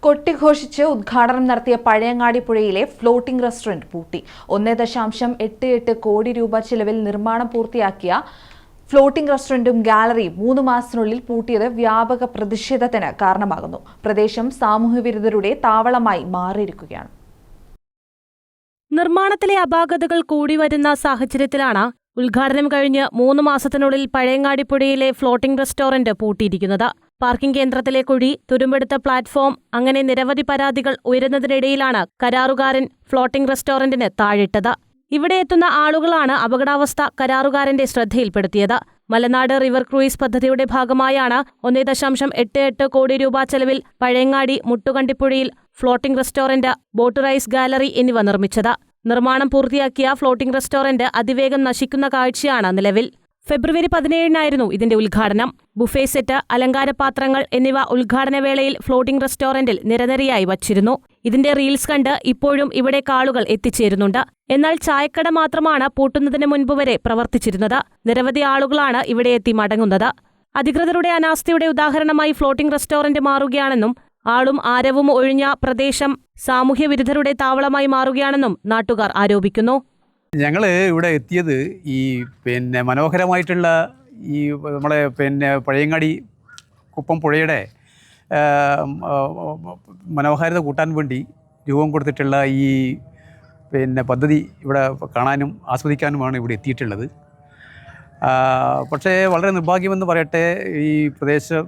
കൊട്ടിഘോഷിച്ച് ഉദ്ഘാടനം നടത്തിയ പഴയങ്ങാടി പുഴയിലെ ഫ്ലോട്ടിംഗ് റെസ്റ്റോറന്റ് പൂട്ടി. 1.88 കോടി രൂപ ചിലവിൽ നിർമ്മാണം പൂർത്തിയാക്കിയ ഫ്ലോട്ടിംഗ് റെസ്റ്റോറന്റും ഗാലറിയും 3 മാസത്തിനുള്ളിൽ പൂട്ടിയത് വ്യാപക പ്രതിഷേധത്തിന് കാരണമാകുന്നു. പ്രദേശം സാമൂഹ്യവിരുദ്ധരുടെ താവളമായി മാറിയിരിക്കുകയാണ്. നിർമ്മാണത്തിലെ അപാകതകൾ കൂടി വരുന്ന സാഹചര്യത്തിലാണ് ഉദ്ഘാടനം കഴിഞ്ഞ് 3 മാസത്തിനുള്ളിൽ പഴയങ്ങാടിപ്പുഴയിലെ ഫ്ലോട്ടിംഗ് റെസ്റ്റോറന്റ് പൂട്ടിയിരിക്കുന്നത്. പാർക്കിംഗ് കേന്ദ്രത്തിലെ കുഴി, തുരുമ്പെടുത്ത പ്ലാറ്റ്ഫോം, അങ്ങനെ നിരവധി പരാതികൾ ഉയരുന്നതിനിടയിലാണ് കരാറുകാരൻ ഫ്ലോട്ടിംഗ് റെസ്റ്റോറന്റിന് താഴിട്ടത്. ഇവിടെ എത്തുന്ന ആളുകളാണ് അപകടാവസ്ഥ കരാറുകാരന്റെ ശ്രദ്ധയിൽപ്പെടുത്തിയത്. മലനാട് റിവർ ക്രൂയിസ് പദ്ധതിയുടെ ഭാഗമായാണ് 1.88 കോടി രൂപ ചെലവിൽ പഴയങ്ങാടി മുട്ടുകണ്ടിപ്പുഴയിൽ floating restaurant, boat race gallery എന്നിവ നിർമ്മിച്ചത്. നിർമ്മാണം പൂർത്തിയാക്കിയ ഫ്ലോട്ടിംഗ് റെസ്റ്റോറന്റ് അതിവേഗം നശിക്കുന്ന കാഴ്ചയാണ് നിലവിൽ. ഫെബ്രുവരി 17-നായിരുന്നു ഇതിന്റെ ഉദ്ഘാടനം. ബുഫേ സെറ്റ്, അലങ്കാരപാത്രങ്ങൾ എന്നിവ ഉദ്ഘാടനവേളയിൽ ഫ്ലോട്ടിംഗ് റെസ്റ്റോറന്റിൽ നിരനിരയായി വച്ചിരുന്നു. ഇതിന്റെ റീൽസ് കണ്ട് ഇപ്പോഴും ഇവിടേക്ക് ആളുകൾ എത്തിച്ചേരുന്നുണ്ട്. എന്നാൽ ചായക്കട മാത്രമാണ് പൂട്ടുന്നതിന് മുൻപ് വരെ പ്രവർത്തിച്ചിരുന്നത്. നിരവധി ആളുകളാണ് ഇവിടെ എത്തി മടങ്ങുന്നത്. അധികൃതരുടെ അനാസ്ഥയുടെ ഉദാഹരണമായി ഫ്ലോട്ടിംഗ് റെസ്റ്റോറന്റ് മാറുകയാണെന്നും ആളും ആരവും ഒഴിഞ്ഞ പ്രദേശം സാമൂഹ്യവിരുദ്ധരുടെ താവളമായി മാറുകയാണെന്നും നാട്ടുകാർ ആരോപിക്കുന്നു. ഞങ്ങൾ ഇവിടെ എത്തിയത് ഈ മനോഹരമായിട്ടുള്ള ഈ നമ്മളെ പഴയങ്ങാടി കുപ്പം പുഴയുടെ മനോഹാരിത കൂട്ടാൻ വേണ്ടി രൂപം കൊടുത്തിട്ടുള്ള ഈ പദ്ധതി ഇവിടെ കാണാനും ആസ്വദിക്കാനുമാണ് ഇവിടെ എത്തിയിട്ടുള്ളത്. പക്ഷേ വളരെ നിർഭാഗ്യമെന്ന് പറയട്ടെ, ഈ പ്രദേശം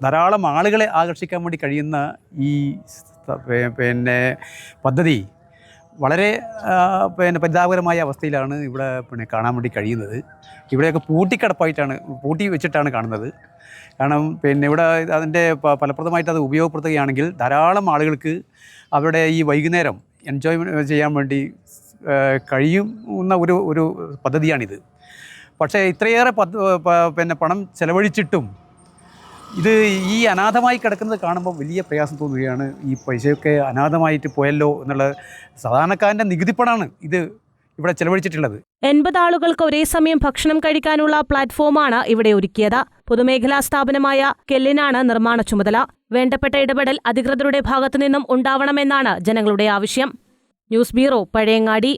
ധാരാളം ആളുകളെ ആകർഷിക്കാൻ വേണ്ടി കഴിയുന്ന ഈ പദ്ധതി വളരെ പരിതാപകരമായ അവസ്ഥയിലാണ് ഇവിടെ കാണാൻ വേണ്ടി കഴിയുന്നത്. ഇവിടെയൊക്കെ പൂട്ടി വെച്ചിട്ടാണ് കാണുന്നത്. കാരണം ഇവിടെ അതിൻ്റെ ഫലപ്രദമായിട്ട് അത് ഉപയോഗപ്പെടുത്തുകയാണെങ്കിൽ ധാരാളം ആളുകൾക്ക് അവരുടെ ഈ വൈകുന്നേരം എൻജോയ്മെൻറ്റ് ചെയ്യാൻ വേണ്ടി കഴിയുന്ന ഒരു പദ്ധതിയാണിത്. പക്ഷേ ഇത്രയേറെ പണം ചെലവഴിച്ചിട്ടും ഇത് ഈ അനാഥമായി കിടക്കുന്നത് കാണുമ്പോൾ വലിയ പ്രയാസം തോന്നുകയാണ്. ഈ പൈസയൊക്കെ അനാഥമായിട്ട് പോയല്ലോ എന്നുള്ള സാധാരണക്കാരൻ്റെ നികുതിപ്പണമാണ് ഇത് ഇവിടെ ചെലവഴിച്ചിട്ടുള്ളത്. 80 ആളുകൾക്ക് ഒരേ സമയം ഭക്ഷണം കഴിക്കാനുള്ള പ്ലാറ്റ്ഫോമാണ് ഇവിടെ ഒരുക്കിയത്. പൊതുമേഖലാ സ്ഥാപനമായ കെല്ലിനാണ് നിർമ്മാണ ചുമതല. വേണ്ടപ്പെട്ട ഇടപെടൽ അധികൃതരുടെ ഭാഗത്തുനിന്നും ഉണ്ടാവണമെന്നാണ് ജനങ്ങളുടെ ആവശ്യം. News bureau, Pazhayangadi.